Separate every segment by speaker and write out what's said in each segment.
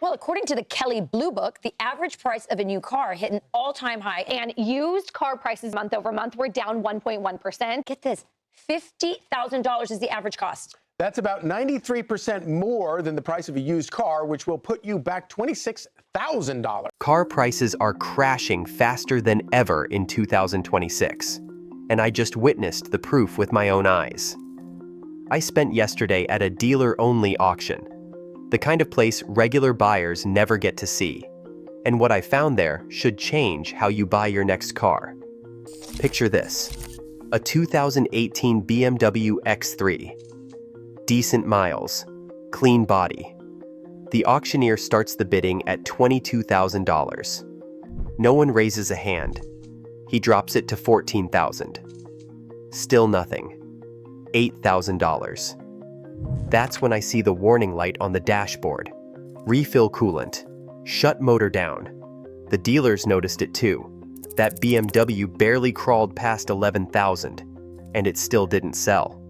Speaker 1: Well, according to the Kelly Blue Book, the average price of a new car hit an all-time high, and used car prices month over month were down 1.1%. Get this, $50,000 is the average cost.
Speaker 2: That's about 93% more than the price of a used car, which will put you back $26,000.
Speaker 3: Car prices are crashing faster than ever in 2026, and I just witnessed the proof with my own eyes. I spent yesterday at a dealer-only auction, the kind of place regular buyers never get to see. And what I found there should change how you buy your next car. Picture this: a 2018 BMW X3. Decent miles, clean body. The auctioneer starts the bidding at $22,000. No one raises a hand. He drops it to $14,000. Still nothing. $8,000. That's when I see the warning light on the dashboard. Refill coolant. Shut motor down. The dealers noticed it too. That BMW barely crawled past $11,000, and it still didn't sell.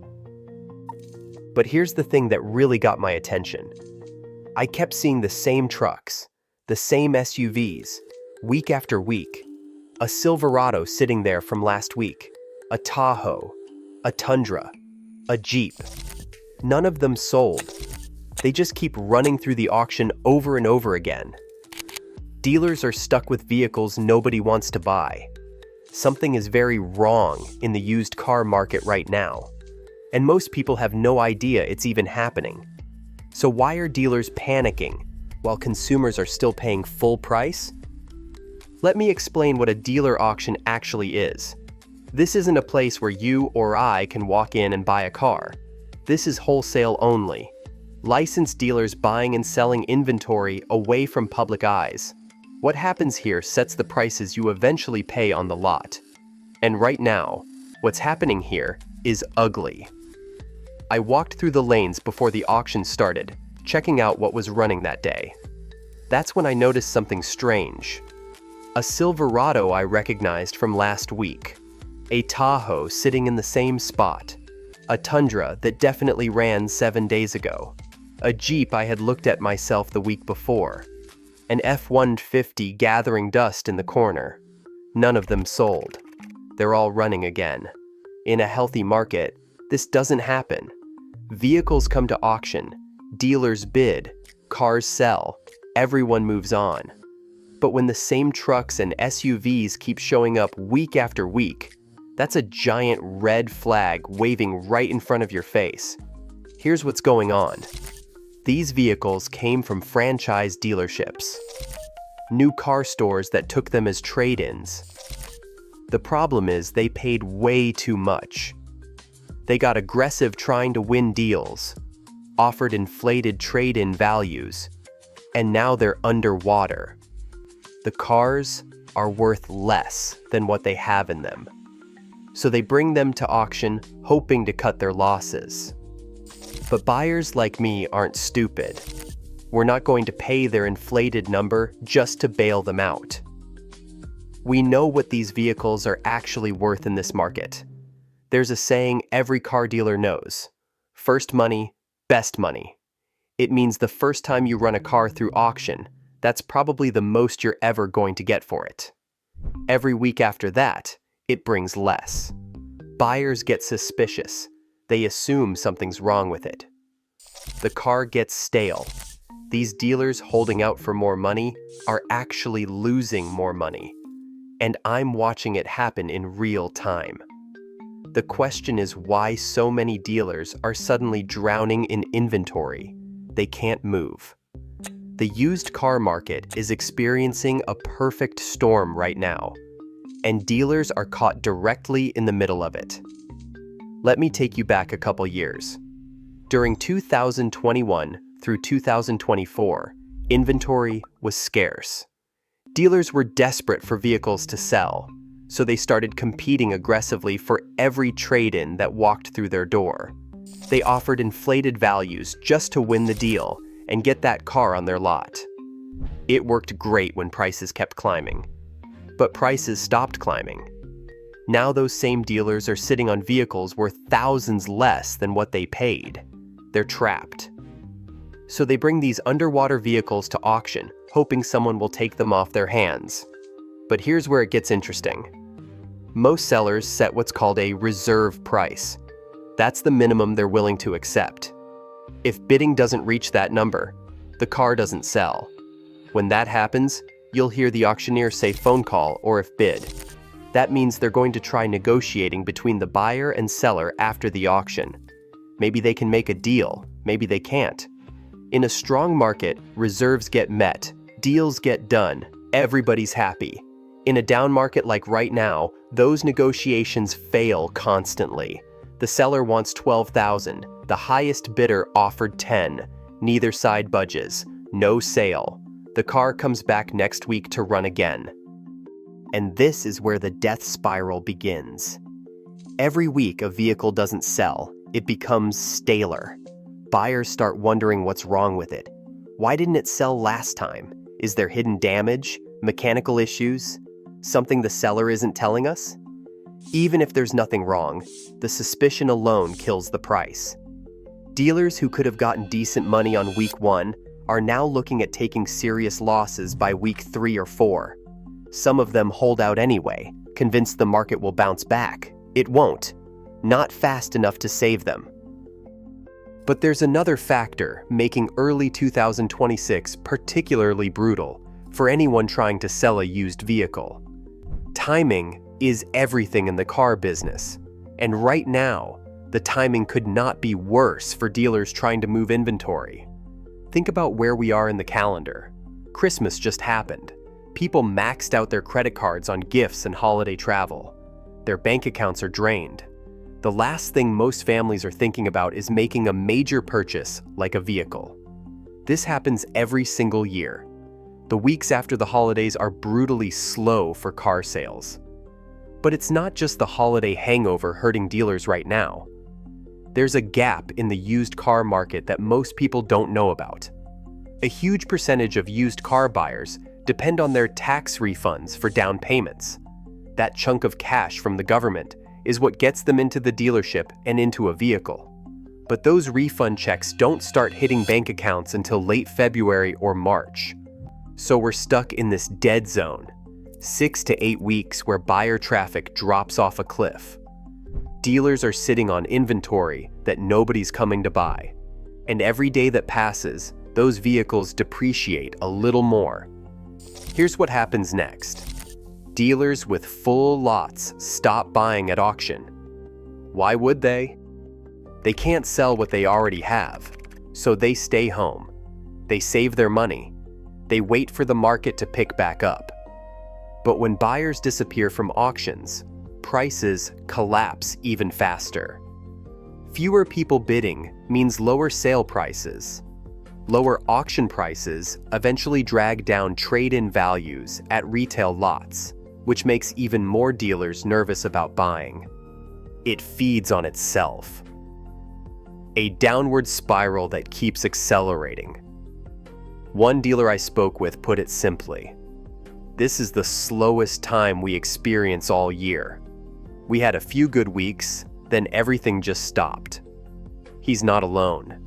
Speaker 3: But here's the thing that really got my attention. I kept seeing the same trucks, the same SUVs, week after week. A Silverado sitting there from last week, a Tahoe, a Tundra, a Jeep. None of them sold. They just keep running through the auction over and over again. Dealers are stuck with vehicles nobody wants to buy. Something is very wrong in the used car market right now, and most people have no idea it's even happening. So why are dealers panicking while consumers are still paying full price? Let me explain what a dealer auction actually is. This isn't a place where you or I can walk in and buy a car. This is wholesale only. Licensed dealers buying and selling inventory away from public eyes. What happens here sets the prices you eventually pay on the lot. And right now, what's happening here is ugly. I walked through the lanes before the auction started, checking out what was running that day. That's when I noticed something strange. A Silverado I recognized from last week. A Tahoe sitting in the same spot. A Tundra that definitely ran 7 days ago. A Jeep I had looked at myself the week before. An F-150 gathering dust in the corner. None of them sold. They're all running again. In a healthy market, this doesn't happen. Vehicles come to auction, dealers bid, cars sell, everyone moves on. But when the same trucks and SUVs keep showing up week after week, that's a giant red flag waving right in front of your face. Here's what's going on. These vehicles came from franchise dealerships. New car stores that took them as trade-ins. The problem is they paid way too much. They got aggressive trying to win deals, offered inflated trade-in values, and now they're underwater. The cars are worth less than what they have in them. So they bring them to auction hoping to cut their losses. But buyers like me aren't stupid. We're not going to pay their inflated number just to bail them out. We know what these vehicles are actually worth in this market. There's a saying every car dealer knows: first money, best money. It means the first time you run a car through auction, that's probably the most you're ever going to get for it. Every week after that, it brings less. Buyers get suspicious. They assume something's wrong with it. The car gets stale. These dealers holding out for more money are actually losing more money. And I'm watching it happen in real time. The question is why so many dealers are suddenly drowning in inventory. They can't move. The used car market is experiencing a perfect storm right now, and dealers are caught directly in the middle of it. Let me take you back a couple years. During 2021 through 2024, inventory was scarce. Dealers were desperate for vehicles to sell, so they started competing aggressively for every trade-in that walked through their door. They offered inflated values just to win the deal and get that car on their lot. It worked great when prices kept climbing. But prices stopped climbing. Now those same dealers are sitting on vehicles worth thousands less than what they paid. They're trapped. So they bring these underwater vehicles to auction, hoping someone will take them off their hands. But here's where it gets interesting. Most sellers set what's called a reserve price. That's the minimum they're willing to accept. If bidding doesn't reach that number, the car doesn't sell. When that happens, you'll hear the auctioneer say phone call or if bid. That means they're going to try negotiating between the buyer and seller after the auction. Maybe they can make a deal, maybe they can't. In a strong market, reserves get met, deals get done, everybody's happy. In a down market like right now, those negotiations fail constantly. The seller wants $12,000, the highest bidder offered $10,000. Neither side budges, no sale. The car comes back next week to run again. And this is where the death spiral begins. Every week a vehicle doesn't sell, it becomes staler. Buyers start wondering what's wrong with it. Why didn't it sell last time? Is there hidden damage, mechanical issues, something the seller isn't telling us? Even if there's nothing wrong, the suspicion alone kills the price. Dealers who could have gotten decent money on week 1 are now looking at taking serious losses by week 3 or 4. Some of them hold out anyway, convinced the market will bounce back. It won't. Not fast enough to save them. But there's another factor making early 2026 particularly brutal for anyone trying to sell a used vehicle. Timing is everything in the car business, and right now, the timing could not be worse for dealers trying to move inventory. Think about where we are in the calendar. Christmas just happened. People maxed out their credit cards on gifts and holiday travel. Their bank accounts are drained. The last thing most families are thinking about is making a major purchase like a vehicle. This happens every single year. The weeks after the holidays are brutally slow for car sales. But it's not just the holiday hangover hurting dealers right now. There's a gap in the used car market that most people don't know about. A huge percentage of used car buyers depend on their tax refunds for down payments. That chunk of cash from the government is what gets them into the dealership and into a vehicle. But those refund checks don't start hitting bank accounts until late February or March. So we're stuck in this dead zone, 6 to 8 weeks where buyer traffic drops off a cliff. Dealers are sitting on inventory that nobody's coming to buy. And every day that passes, those vehicles depreciate a little more. Here's what happens next. Dealers with full lots stop buying at auction. Why would they? They can't sell what they already have, so they stay home. They save their money. They wait for the market to pick back up. But when buyers disappear from auctions, prices collapse even faster. Fewer people bidding means lower sale prices. Lower auction prices eventually drag down trade-in values at retail lots, which makes even more dealers nervous about buying. It feeds on itself. A downward spiral that keeps accelerating. One dealer I spoke with put it simply: this is the slowest time we experience all year. We had a few good weeks, then everything just stopped. He's not alone.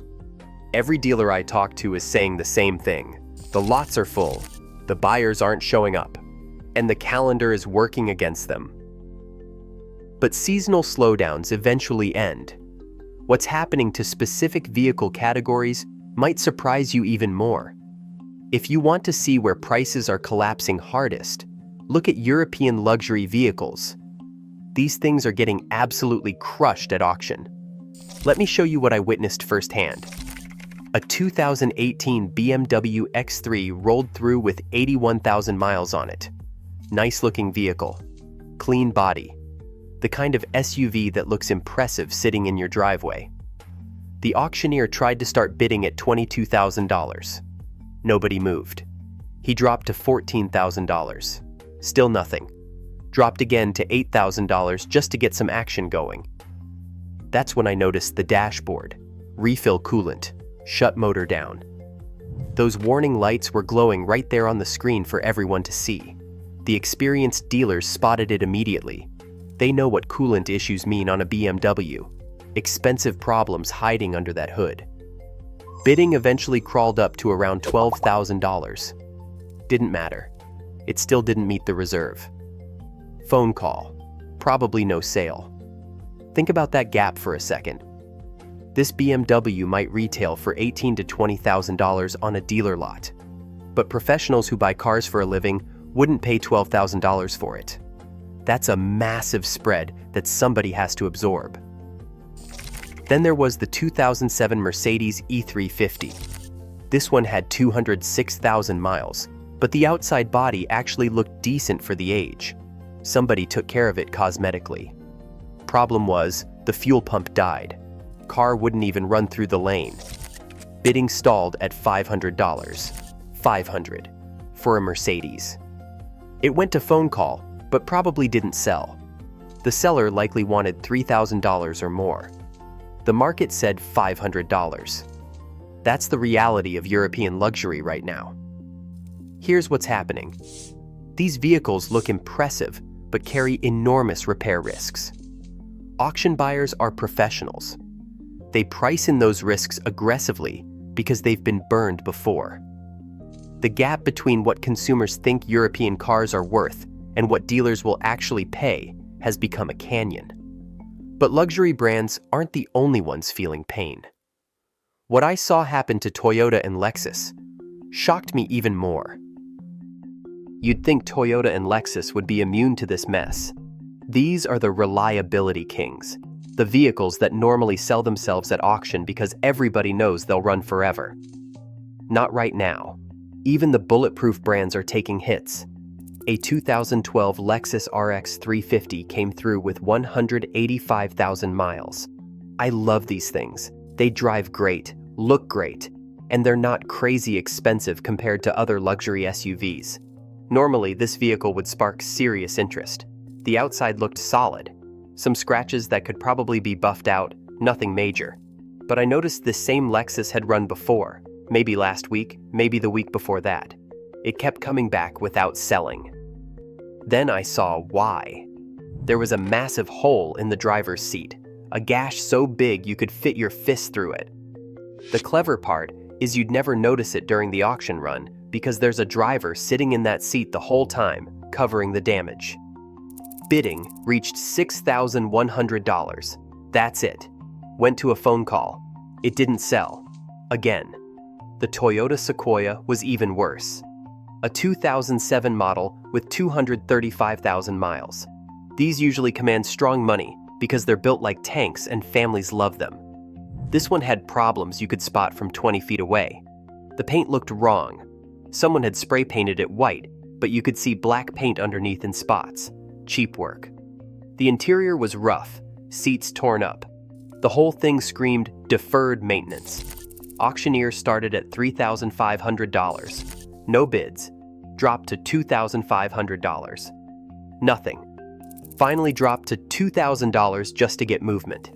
Speaker 3: Every dealer I talk to is saying the same thing. The lots are full, the buyers aren't showing up, and the calendar is working against them. But seasonal slowdowns eventually end. What's happening to specific vehicle categories might surprise you even more. If you want to see where prices are collapsing hardest, look at European luxury vehicles. These things are getting absolutely crushed at auction. Let me show you what I witnessed firsthand. A 2018 BMW X3 rolled through with 81,000 miles on it. Nice looking vehicle. Clean body. The kind of SUV that looks impressive sitting in your driveway. The auctioneer tried to start bidding at $22,000. Nobody moved. He dropped to $14,000. Still nothing. Dropped again to $8,000 just to get some action going. That's when I noticed the dashboard. Refill coolant. Shut motor down. Those warning lights were glowing right there on the screen for everyone to see. The experienced dealers spotted it immediately. They know what coolant issues mean on a BMW. Expensive problems hiding under that hood. Bidding eventually crawled up to around $12,000. Didn't matter. It still didn't meet the reserve. Phone call. Probably no sale. Think about that gap for a second. This BMW might retail for $18,000 to $20,000 on a dealer lot, but professionals who buy cars for a living wouldn't pay $12,000 for it. That's a massive spread that somebody has to absorb. Then there was the 2007 Mercedes E350. This one had 206,000 miles, but the outside body actually looked decent for the age. Somebody took care of it cosmetically. Problem was, the fuel pump died. Car wouldn't even run through the lane. Bidding stalled at $500. $500 for a Mercedes. It went to phone call, but probably didn't sell. The seller likely wanted $3,000 or more. The market said $500. That's the reality of European luxury right now. Here's what's happening. These vehicles look impressive, but carry enormous repair risks. Auction buyers are professionals. They price in those risks aggressively because they've been burned before. The gap between what consumers think European cars are worth and what dealers will actually pay has become a canyon. But luxury brands aren't the only ones feeling pain. What I saw happen to Toyota and Lexus shocked me even more. You'd think Toyota and Lexus would be immune to this mess. These are the reliability kings, the vehicles that normally sell themselves at auction because everybody knows they'll run forever. Not right now. Even the bulletproof brands are taking hits. A 2012 Lexus RX 350 came through with 185,000 miles. I love these things. They drive great, look great, and they're not crazy expensive compared to other luxury SUVs. Normally, this vehicle would spark serious interest. The outside looked solid. Some scratches that could probably be buffed out, nothing major. But I noticed this same Lexus had run before, maybe last week, maybe the week before that. It kept coming back without selling. Then I saw why. There was a massive hole in the driver's seat, a gash so big you could fit your fist through it. The clever part is you'd never notice it during the auction run because there's a driver sitting in that seat the whole time, covering the damage. Bidding reached $6,100. That's it. Went to a phone call. It didn't sell. Again. The Toyota Sequoia was even worse. A 2007 model with 235,000 miles. These usually command strong money because they're built like tanks and families love them. This one had problems you could spot from 20 feet away. The paint looked wrong. Someone had spray painted it white, but you could see black paint underneath in spots. Cheap work. The interior was rough, seats torn up. The whole thing screamed deferred maintenance. Auctioneer started at $3,500. No bids. Dropped to $2,500. Nothing. Finally dropped to $2,000 just to get movement.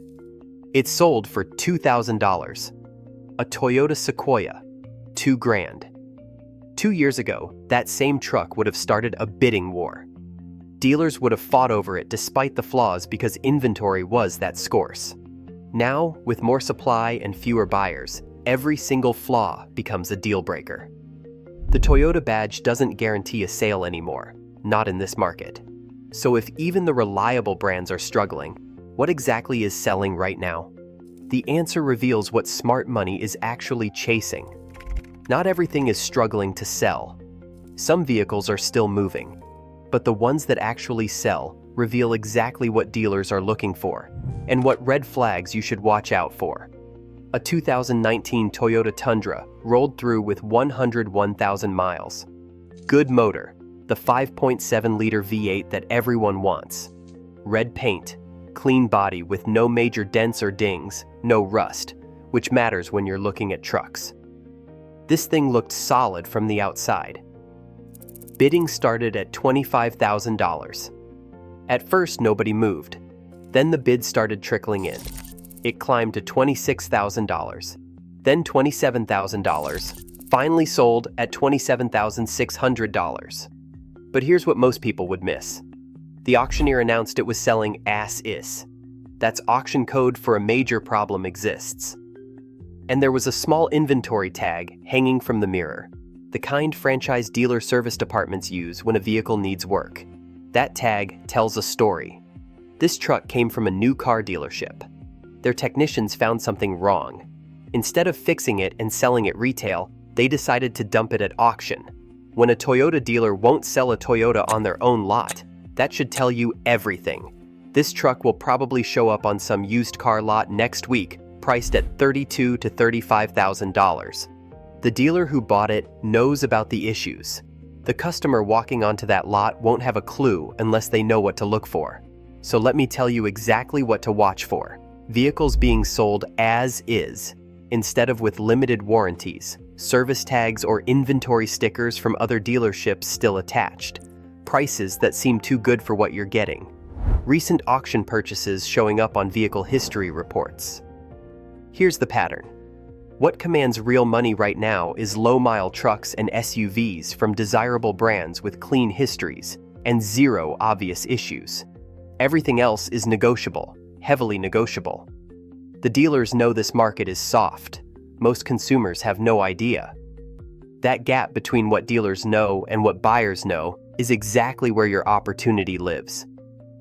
Speaker 3: It sold for $2,000. A Toyota Sequoia. $2,000. 2 years ago, that same truck would have started a bidding war. Dealers would have fought over it despite the flaws because inventory was that scarce. Now, with more supply and fewer buyers, every single flaw becomes a deal breaker. The Toyota badge doesn't guarantee a sale anymore, not in this market. So if even the reliable brands are struggling, what exactly is selling right now? The answer reveals what smart money is actually chasing. Not everything is struggling to sell. Some vehicles are still moving, but the ones that actually sell reveal exactly what dealers are looking for and what red flags you should watch out for. A 2019 Toyota Tundra rolled through with 101,000 miles. Good motor, the 5.7-liter V8 that everyone wants. Red paint, clean body with no major dents or dings, no rust, which matters when you're looking at trucks. This thing looked solid from the outside. Bidding started at $25,000. At first, nobody moved. Then the bids started trickling in. It climbed to $26,000, then $27,000, finally sold at $27,600. But here's what most people would miss. The auctioneer announced it was selling as is. That's auction code for a major problem exists. And there was a small inventory tag hanging from the mirror, the kind franchise dealer service departments use when a vehicle needs work. That tag tells a story. This truck came from a new car dealership. Their technicians found something wrong. Instead of fixing it and selling it retail, they decided to dump it at auction. When a Toyota dealer won't sell a Toyota on their own lot, that should tell you everything. This truck will probably show up on some used car lot next week, priced at $32,000 to $35,000. The dealer who bought it knows about the issues. The customer walking onto that lot won't have a clue unless they know what to look for. So let me tell you exactly what to watch for. Vehicles being sold as is, instead of with limited warranties, service tags or inventory stickers from other dealerships still attached. Prices that seem too good for what you're getting. Recent auction purchases showing up on vehicle history reports. Here's the pattern. What commands real money right now is low-mile trucks and SUVs from desirable brands with clean histories and zero obvious issues. Everything else is negotiable, heavily negotiable. The dealers know this market is soft. Most consumers have no idea. That gap between what dealers know and what buyers know is exactly where your opportunity lives.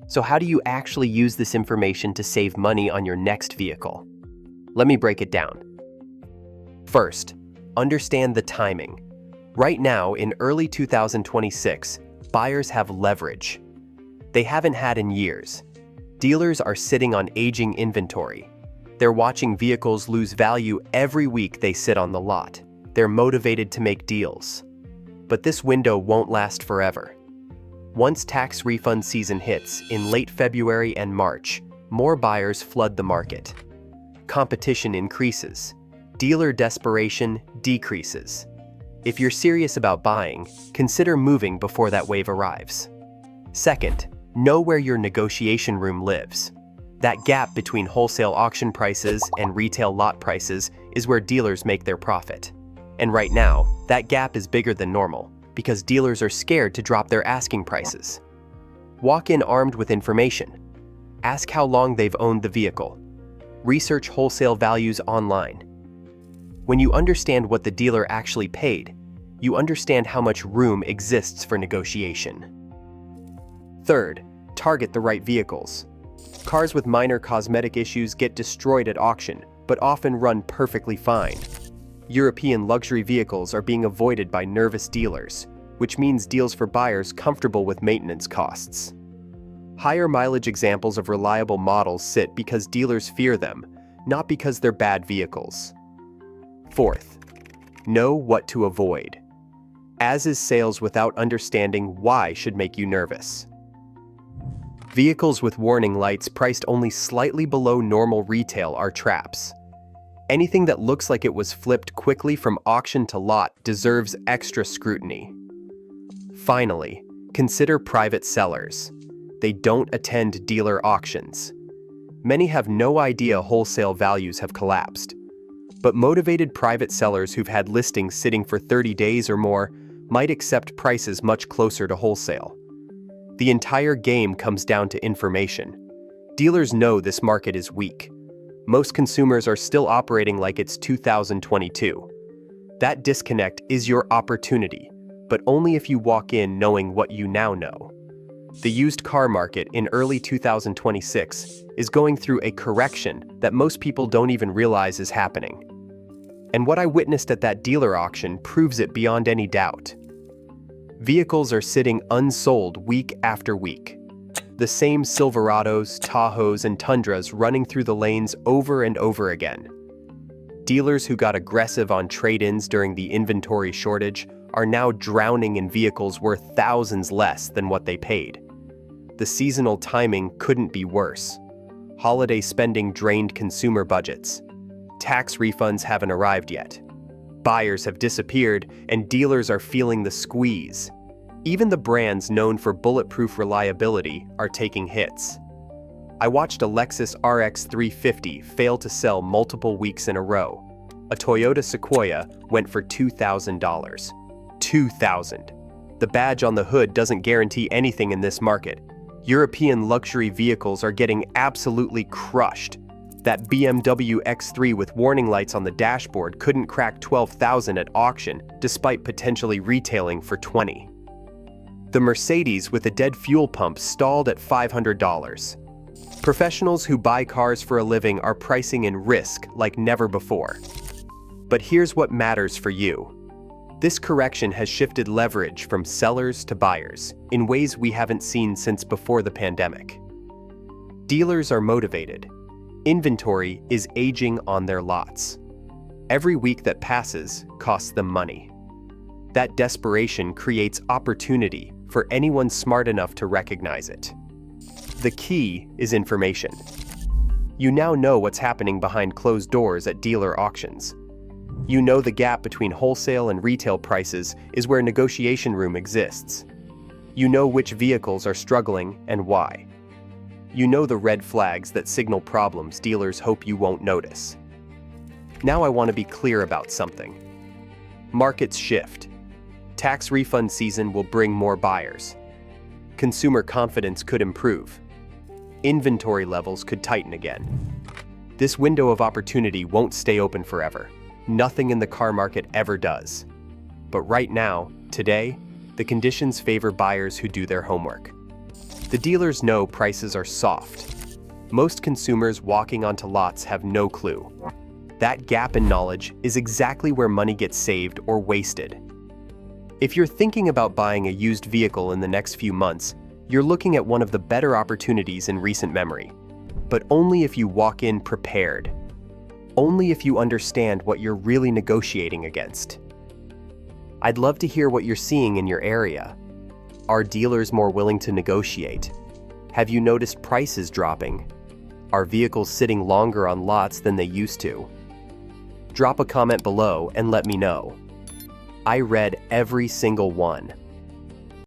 Speaker 3: So how do you actually use this information to save money on your next vehicle? Let me break it down. First, understand the timing. Right now, in early 2026, buyers have leverage. They haven't had in years. Dealers are sitting on aging inventory. They're watching vehicles lose value every week they sit on the lot. They're motivated to make deals. But this window won't last forever. Once tax refund season hits in late February and March, more buyers flood the market. Competition increases. Dealer desperation decreases. If you're serious about buying, consider moving before that wave arrives. Second, know where your negotiation room lives. That gap between wholesale auction prices and retail lot prices is where dealers make their profit. And right now, that gap is bigger than normal because dealers are scared to drop their asking prices. Walk in armed with information. Ask how long they've owned the vehicle. Research wholesale values online. When you understand what the dealer actually paid, you understand how much room exists for negotiation. Third, target the right vehicles. Cars with minor cosmetic issues get destroyed at auction, but often run perfectly fine. European luxury vehicles are being avoided by nervous dealers, which means deals for buyers comfortable with maintenance costs. Higher mileage examples of reliable models sit because dealers fear them, not because they're bad vehicles. Fourth, know what to avoid. As is sales without understanding why should make you nervous. Vehicles with warning lights priced only slightly below normal retail are traps. Anything that looks like it was flipped quickly from auction to lot deserves extra scrutiny. Finally, consider private sellers. They don't attend dealer auctions. Many have no idea wholesale values have collapsed. But motivated private sellers who've had listings sitting for 30 days or more might accept prices much closer to wholesale. The entire game comes down to information. Dealers know this market is weak. Most consumers are still operating like it's 2022. That disconnect is your opportunity, but only if you walk in knowing what you now know. The used car market in early 2026 is going through a correction that most people don't even realize is happening. And what I witnessed at that dealer auction proves it beyond any doubt. Vehicles are sitting unsold week after week. The same Silverados, Tahoes, and Tundras running through the lanes over and over again. Dealers who got aggressive on trade-ins during the inventory shortage are now drowning in vehicles worth thousands less than what they paid. The seasonal timing couldn't be worse. Holiday spending drained consumer budgets. Tax refunds haven't arrived yet. Buyers have disappeared, and dealers are feeling the squeeze. Even the brands known for bulletproof reliability are taking hits. I watched a Lexus RX 350 fail to sell multiple weeks in a row. A Toyota Sequoia went for $2,000. $2,000. The badge on the hood doesn't guarantee anything in this market. European luxury vehicles are getting absolutely crushed. That BMW X3 with warning lights on the dashboard couldn't crack $12,000 at auction despite potentially retailing for $20,000. The Mercedes with a dead fuel pump stalled at $500. Professionals who buy cars for a living are pricing in risk like never before. But here's what matters for you. This correction has shifted leverage from sellers to buyers in ways we haven't seen since before the pandemic. Dealers are motivated. Inventory is aging on their lots. Every week that passes costs them money. That desperation creates opportunity for anyone smart enough to recognize it. The key is information. You now know what's happening behind closed doors at dealer auctions. You know the gap between wholesale and retail prices is where negotiation room exists. You know which vehicles are struggling and why. You know the red flags that signal problems dealers hope you won't notice. Now I want to be clear about something. Markets shift. Tax refund season will bring more buyers. Consumer confidence could improve. Inventory levels could tighten again. This window of opportunity won't stay open forever. Nothing in the car market ever does. But right now, today, the conditions favor buyers who do their homework. The dealers know prices are soft. Most consumers walking onto lots have no clue. That gap in knowledge is exactly where money gets saved or wasted. If you're thinking about buying a used vehicle in the next few months, you're looking at one of the better opportunities in recent memory. But only if you walk in prepared. Only if you understand what you're really negotiating against. I'd love to hear what you're seeing in your area. Are dealers more willing to negotiate? Have you noticed prices dropping? Are vehicles sitting longer on lots than they used to? Drop a comment below and let me know. I read every single one.